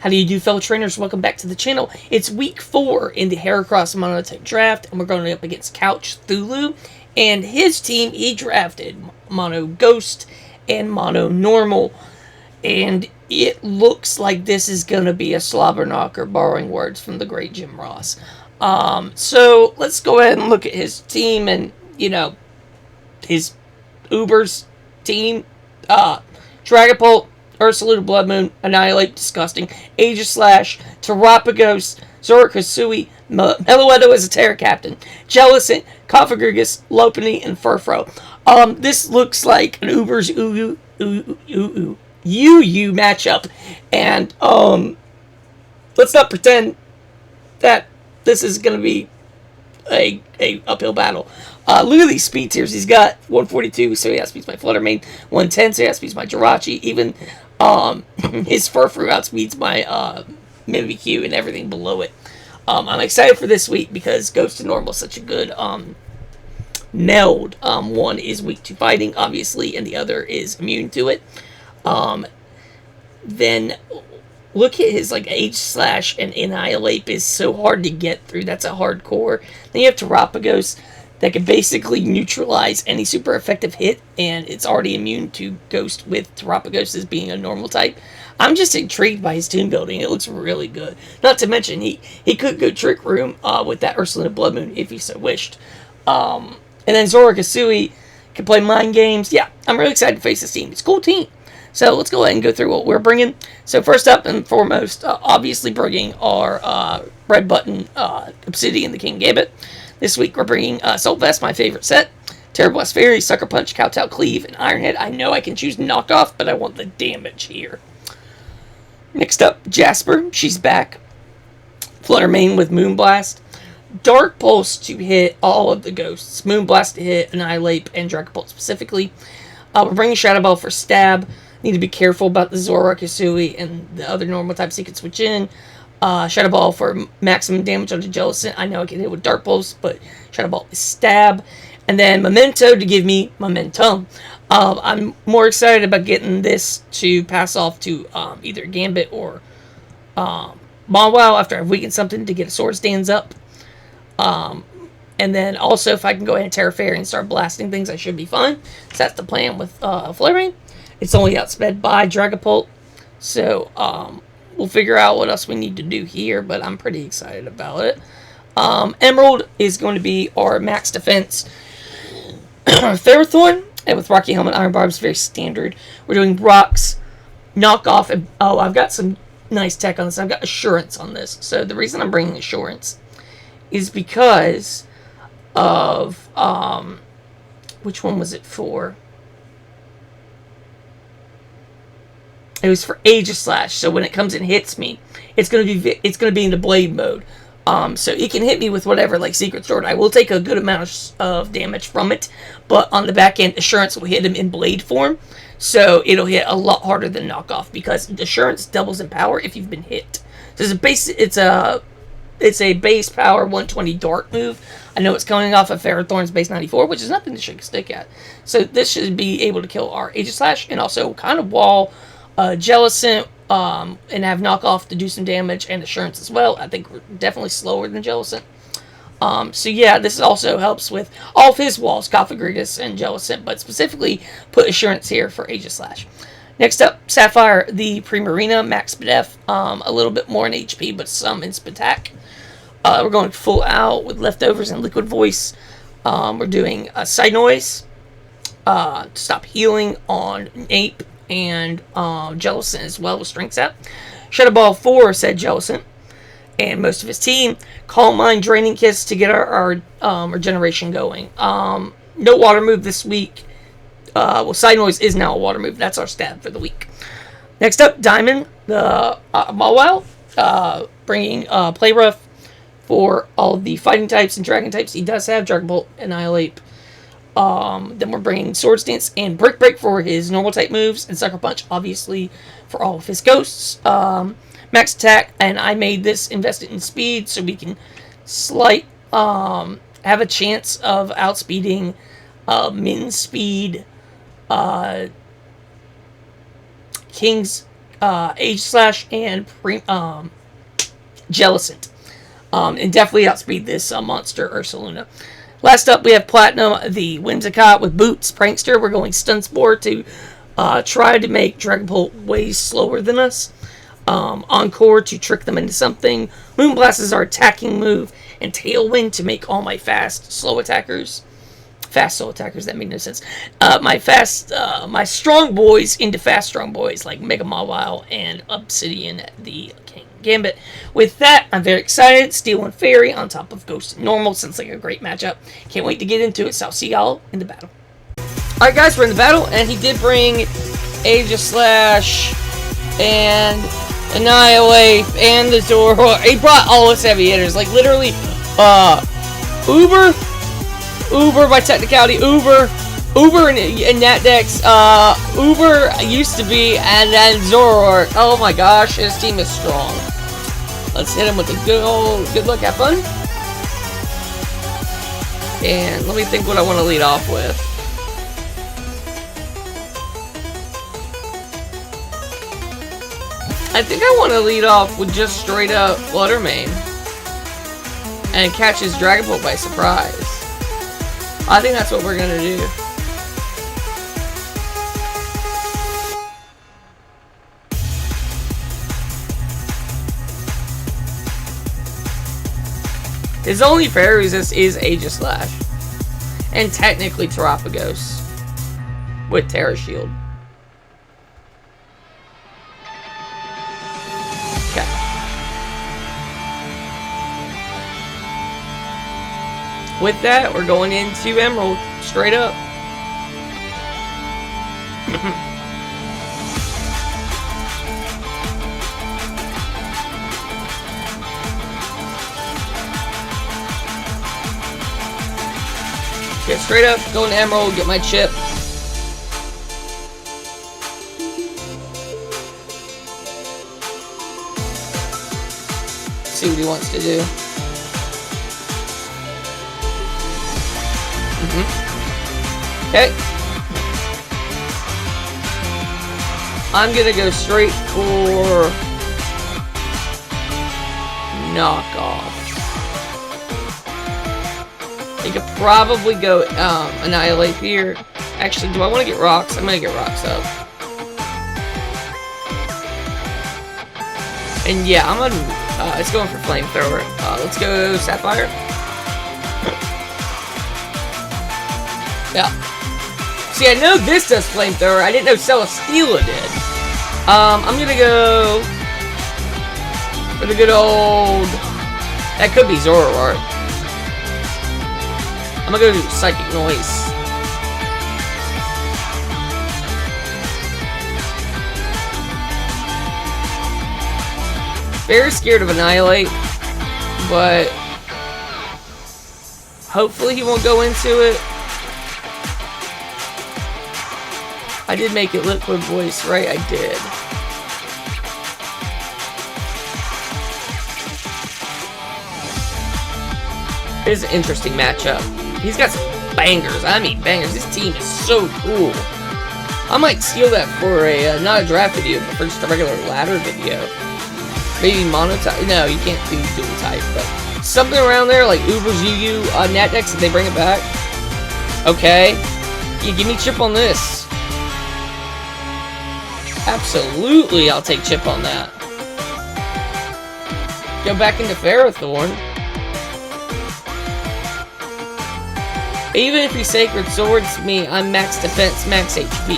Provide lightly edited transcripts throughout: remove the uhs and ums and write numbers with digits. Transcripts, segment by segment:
How do you do, fellow trainers? Welcome back to the channel. It's week 4 in the Heracross monotype draft, and we're going up against couchthulu. And his team, he drafted mono ghost and mono normal. And it looks like this is going to be a slobber knocker, borrowing words from the great Jim Ross. So let's go ahead and look at his team and, his Uber's team. Dragapult, Ursalute, Blood Moon, Annihilate, Disgusting, Aegislash, Terapagos, Zorikasui, Meloedo as a Terra Captain, Jellicent, Cofagrigus, Lopunny, and Furfro. This looks like an Uber's UU matchup, and let's not pretend that this is going to be a uphill battle. Look at these speed tiers. He's got 142, so he outspeeds my Fluttermane. 110, so he outspeeds my Jirachi. Even his Furfrou outspeeds my Mimikyu and everything below it. I'm excited for this week because Ghost to Normal is such a good meld. One is weak to fighting, obviously, and the other is immune to it. Then look at his Aegislash and Annihilate is so hard to get through. That's a hardcore. Then you have Terapagos that can basically neutralize any super effective hit, and it's already immune to Ghost with Terapagos as being a normal type. I'm just intrigued by his team building. It looks really good. Not to mention, he could go Trick Room with that Ursalute Blood Moon if he so wished. And then Zorikasui can play Mind Games. Yeah, I'm really excited to face this team. It's a cool team. So let's go ahead and go through what we're bringing. So first up and foremost, obviously bringing our Red Button Obsidian, the King Gambit. This week we're bringing Assault Vest, my favorite set, Terra Blast Fairy, Sucker Punch, Kowtow Cleave, and Ironhead. I know I can choose knockoff, but I want the damage here. Next up, Jasper. She's back. Fluttermane with Moonblast. Dark Pulse to hit all of the ghosts. Moonblast to hit Annihilate and Dragapult specifically. We're bringing Shadow Ball for stab. Need to be careful about the Zorikasui and the other normal types he can switch in. Shadow Ball for maximum damage onto Jellicent. I know I can hit with Dark Pulse, but Shadow Ball is stab. And then Memento to give me momentum. I'm more excited about getting this to pass off to either Gambit or Mawile after I've weakened something to get a Sword Stands up. And then also if I can go ahead and Terra Fairy and start blasting things, I should be fine. So that's the plan with Fluttermane. It's only outsped by Dragapult. So we'll figure out what else we need to do here, but I'm pretty excited about it. Emerald is going to be our max defense Ferrothorn, and with Rocky Helmet, Iron Barbs, very standard. We're doing rocks, knockoff, and I've got some nice tech on this. I've got Assurance on this. So the reason I'm bringing Assurance is because of which one was it for? It was for Aegislash. So when it comes and hits me, it's gonna be into blade mode. So it can hit me with whatever, like Secret Sword. I will take a good amount of damage from it, but on the back end, Assurance will hit him in blade form. So it'll hit a lot harder than knockoff because Assurance doubles in power if you've been hit. So it's a base power 120 dart move. I know it's coming off of Ferrothorn's base 94, which is nothing to shake a stick at. So this should be able to kill our Aegislash and also kind of wall Jellicent and have knockoff to do some damage and Assurance as well. I think we're definitely slower than Jellicent. So yeah, this also helps with all of his walls, Cofagrigus and Jellicent, but specifically put Assurance here for Aegislash. Next up, Sapphire, the Primarina, max Spadef, a little bit more in HP, but some in Spatak. We're going full out with Leftovers and Liquid Voice. We're doing a Side Noise to stop healing on Ape and Jellicent as well with Strength Sap. Shadow Ball 4 said Jellicent and most of his team. Calm Mind, Draining Kiss to get our regeneration going. No water move this week. Well, Side Noise is now a water move. That's our stab for the week. Next up, Diamond, the Mawile, bringing Play Rough for all of the fighting types and dragon types. He does have Dragon Bolt, Annihilate. Then we're bringing Sword Stance and Brick Break for his normal type moves, and Sucker Punch, obviously, for all of his ghosts. Max attack, and I made this invested in speed so we can have a chance of outspeeding min speed King's Age Slash, and Jellicent. And definitely outspeed this monster, Ursaluna. Last up, we have Platinum, the Whimsicott with Boots, Prankster. We're going Stun Spore to try to make Dragapult way slower than us. Encore to trick them into something. Moonblast is our attacking move. And Tailwind to make all my fast, slow attackers. Fast, slow attackers, that made no sense. My strong boys into fast, strong boys like Mega Mawile and Obsidian, the King Gambit. With that, I'm very excited. Steel and Fairy on top of Ghost and Normal. Sounds like a great matchup. Can't wait to get into it, so I'll see y'all in the battle. Alright guys, we're in the battle, and he did bring Aegis Slash and Annihilate and the Zoro. He brought all his heavy hitters, like literally Uber by technicality, Uber and Natdex, Uber used to be, and then Zoroark. Oh my gosh, his team is strong. Let's hit him with a good old good luck, have fun. And let me think what I want to lead off with. I think I want to lead off with just straight up Flutter Mane and catch his Dragapult by surprise. I think that's what we're gonna do. His only fairy resist is Aegis Slash, and technically Terapagos with Terra Shield. Okay. With that, we're going into Emerald straight up. Get straight up, go into Emerald, get my chip. See what he wants to do. Okay. I'm gonna go straight for knockoff. You could probably go Annihilate here. Actually, do I want to get rocks? I'm gonna get rocks up. And yeah, I'm gonna. It's going for Flamethrower. Let's go Sapphire. Yeah. See, I know this does Flamethrower. I didn't know Celesteela did. I'm gonna go for the good old. That could be Zoroark. I'm gonna go do Psychic Noise. Very scared of Annihilate, but hopefully he won't go into it. I did make it Liquid Voice, right? I did. It is an interesting matchup. He's got some bangers. I mean bangers. This team is so cool. I might steal that for a, not a draft video, but for just a regular ladder video. Maybe monotype. No, you can't do dual type, but something around there like Uber's UU, Natdex, if they bring it back. Okay. You give me chip on this. Absolutely, I'll take chip on that. Go back into Ferrothorn. Even if he Sacred Swords me, I'm max defense, max HP.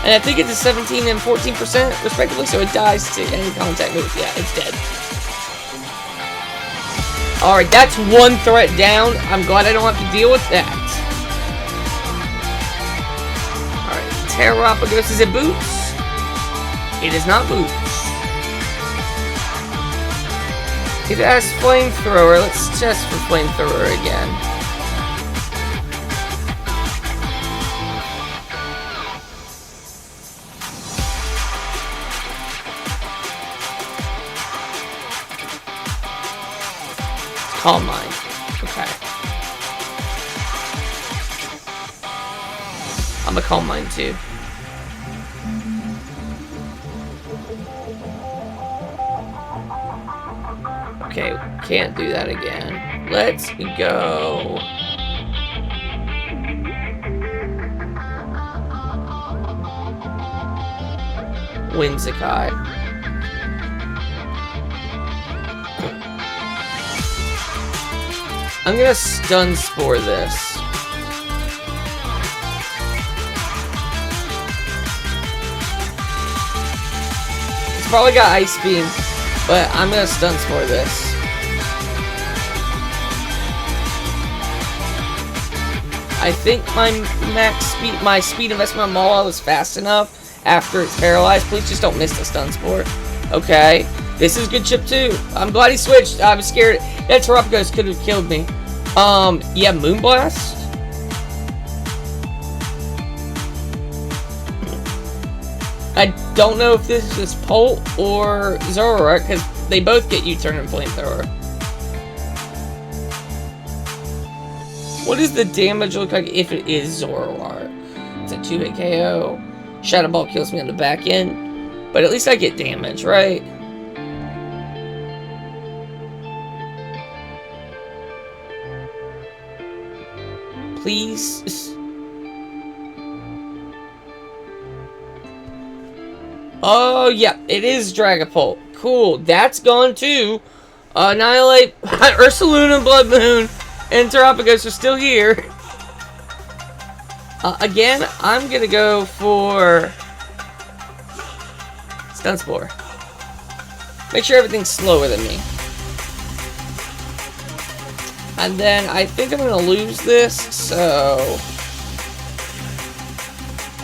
And I think it's a 17 and 14% respectively, so it dies to any contact move. Yeah, it's dead. Alright, that's one threat down. I'm glad I don't have to deal with that. Terapagos, is it Boots? It is not Boots. It has Flamethrower. Let's test for Flamethrower again. Calm Mind. Okay. I'm a Calm Mind too. Okay, can't do that again. Let's go. Whimsicott. I'm gonna stun spore this. It's probably got ice beam, but I'm gonna stun spore this. I think my speed investment on Mawile is fast enough after it's paralyzed. Please just don't miss the stun spore. Okay. This is good chip too. I'm glad he switched. I was scared. That Terapagos could have killed me. Yeah, Moonblast. I don't know if this is Polt or Zoroark, because they both get U-turn and Flamethrower. What does the damage look like if it is Zoroark? It's a 2-hit KO. Shadow Ball kills me on the back end, but at least I get damage, right? Please. Oh, yeah, it is Dragapult. Cool, that's gone too. Annihilate, Ursaluna, Blood Moon, and Terapagos are still here. Again, I'm gonna go for Stun Spore. Make sure everything's slower than me. And then I think I'm gonna lose this, so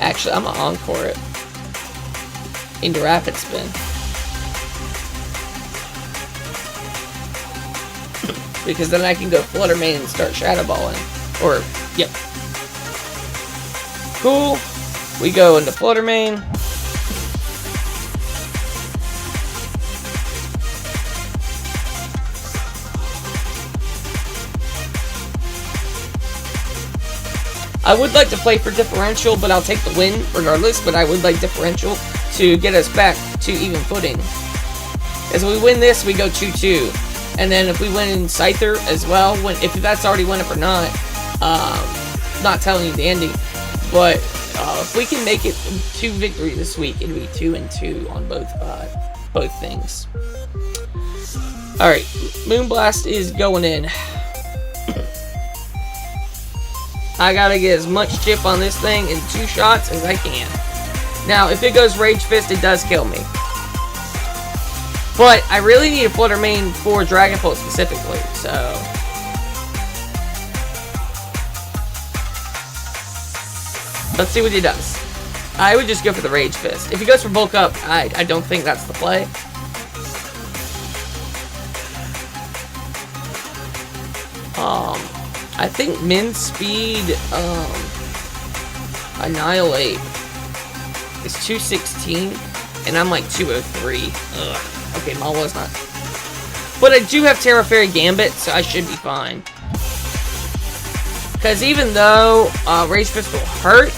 actually I'm gonna encore it into Rapid Spin. Because then I can go Flutter Mane and start Shadow Balling. Or, yep. Cool. We go into Flutter Mane. I would like to play for differential, but I'll take the win regardless. But I would like differential to get us back to even footing. As we win this, we go 2-2. And then if we win in Scyther as well, if that's already won up or not telling you the ending. But if we can make it 2 victories this week, it'll be 2-2 on both things. All right, Moonblast is going in. I gotta get as much chip on this thing in 2 shots as I can. Now, if it goes Rage Fist, it does kill me. But I really need a Flutter Mane for Dragapult specifically, so. Let's see what he does. I would just go for the Rage Fist. If he goes for Bulk Up, I don't think that's the play. I think Min Speed Annihilate is 216, and I'm like 203. Ugh. Okay, Mawile's not. But I do have Terra Fairy Gambit, so I should be fine. Because even though Rage Fist will hurt,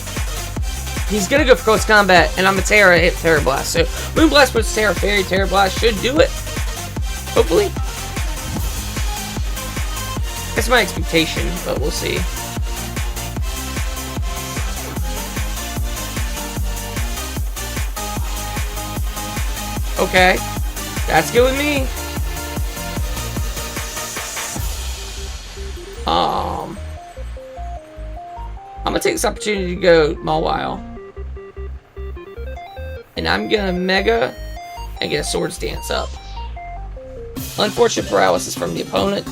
he's going to go for Close Combat, and I'm a Terra hit Terra Blast. So Moonblast puts Terra Fairy, Terra Blast should do it. Hopefully. That's my expectation, but we'll see. Okay. That's good with me. I'm gonna take this opportunity to go Mawile. And I'm gonna Mega and get a Swords Dance up. Unfortunate paralysis from the opponent.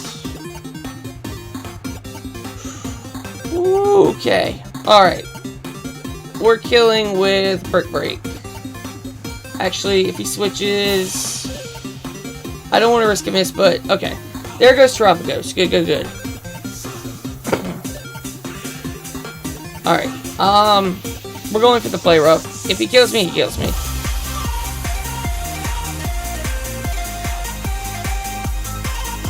Okay. Alright. We're killing with Brick Break. Actually, if he switches, I don't want to risk a miss, but okay. There goes Terapagos. Good, good, good. Alright. We're going for the play rough. If he kills me, he kills me.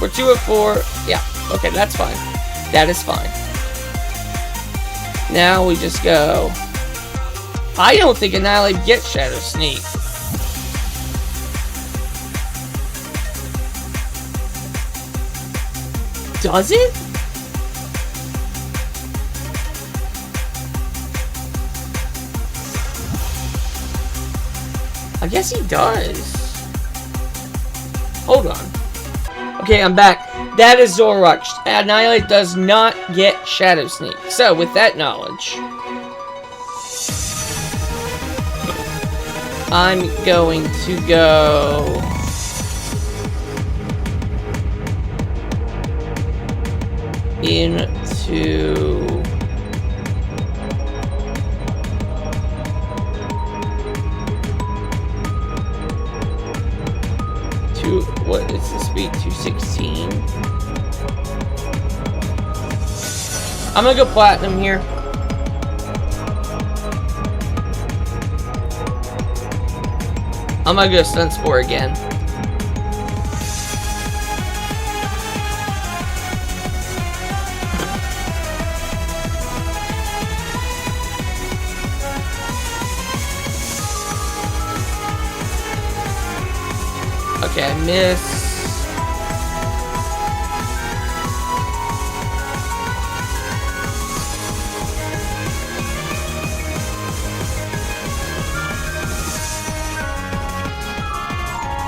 We're 2 of 4. Yeah. Okay, that's fine. That is fine. Now we just go. I don't think Annihilate gets Shadow Sneak. Does it? I guess he does. Hold on. Okay, I'm back. That is Zoroark. Annihilate does not get Shadow Sneak. So, with that knowledge, I'm going to go into what is the speed? 216. I'm gonna go Platinum here. I'm gonna go Stun Spore again. Okay, I miss.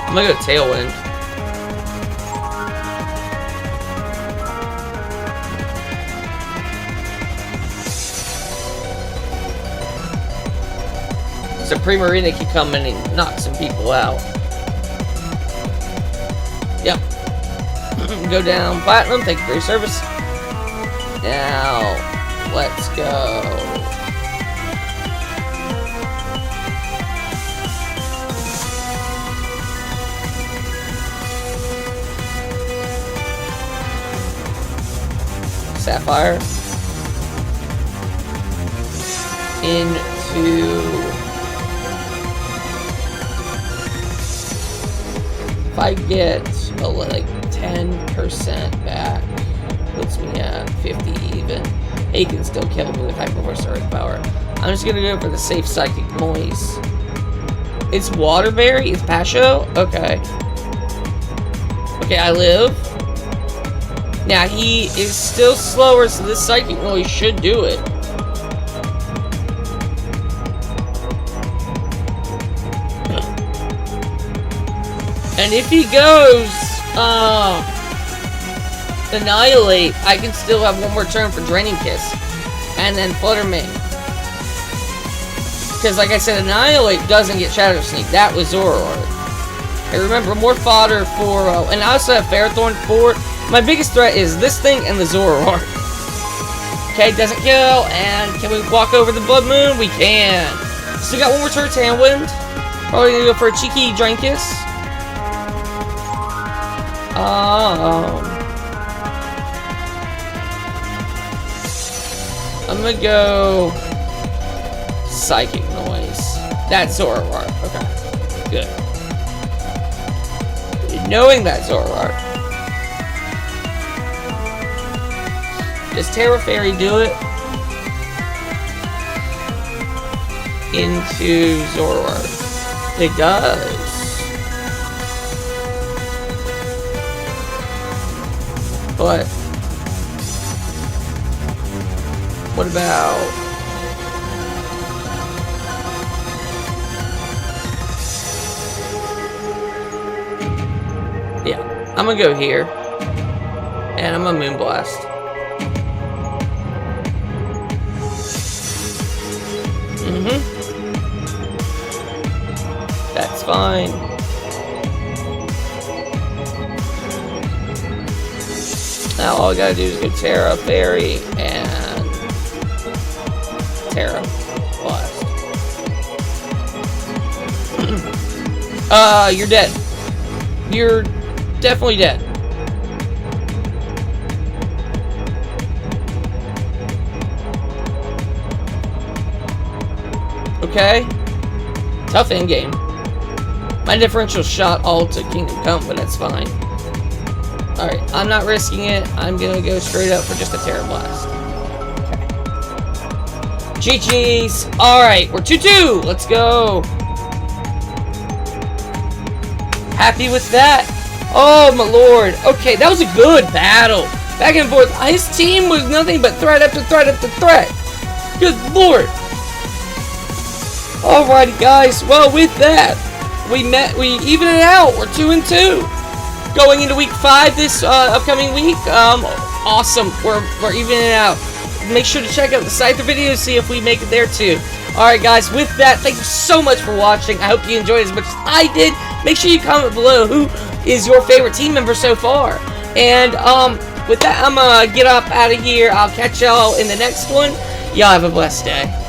I'm gonna go Tailwind. So Primarina can come in and knock some people out. Yep. Go down Platinum. Thank you for your service. Now, let's go. Sapphire. Into... If I get like 10% back, puts me at 50 even. He can still kill me with Hyperforce Earth Power. I'm just gonna go for the safe Psychic Noise. It's Waterberry? It's Pasho? Okay. Okay, I live. Now he is still slower, so this Psychic Noise should do it. And if he goes, Annihilate, I can still have one more turn for Draining Kiss. And then Flutter Mane. Because like I said, Annihilate doesn't get Shadow Sneak. That was Zoroark. And remember, more fodder for, and I also have Ferrothorn for, my biggest threat is this thing and the Zoroark. Okay, doesn't kill, and can we walk over the Blood Moon? We can. Still got one more turn, Tailwind. Probably gonna go for a cheeky Drain Kiss. I'm gonna go Psychic Noise. That's Zoroark. Okay, good. Knowing that Zoroark, does Terra Fairy do it? Into Zoroark. It does. But what about I'm gonna go here and I'm gonna Moonblast. That's fine. Now all I gotta do is go Terra, Fairy, and Terra Blast. You're dead. You're definitely dead. Okay. Tough endgame. My differential shot all to Kingdom Come, but that's fine. Alright, I'm not risking it. I'm gonna go straight up for just a Terra Blast. Okay. GG's. Alright, we're 2-2. Let's go. Happy with that. Oh my lord. Okay, that was a good battle. back and forth. His team was nothing but threat after threat after threat. Good lord. Alrighty, guys. Well, with that, we even it out. We're 2-2. Going into week 5 this upcoming week. Awesome. We're evening it out. Make sure to check out the Scyther videos, see if we make it there too. Alright, guys. With that, thank you so much for watching. I hope you enjoyed as much as I did. Make sure you comment below who is your favorite team member so far. And with that, I'm gonna get up out of here. I'll catch y'all in the next one. Y'all have a blessed day.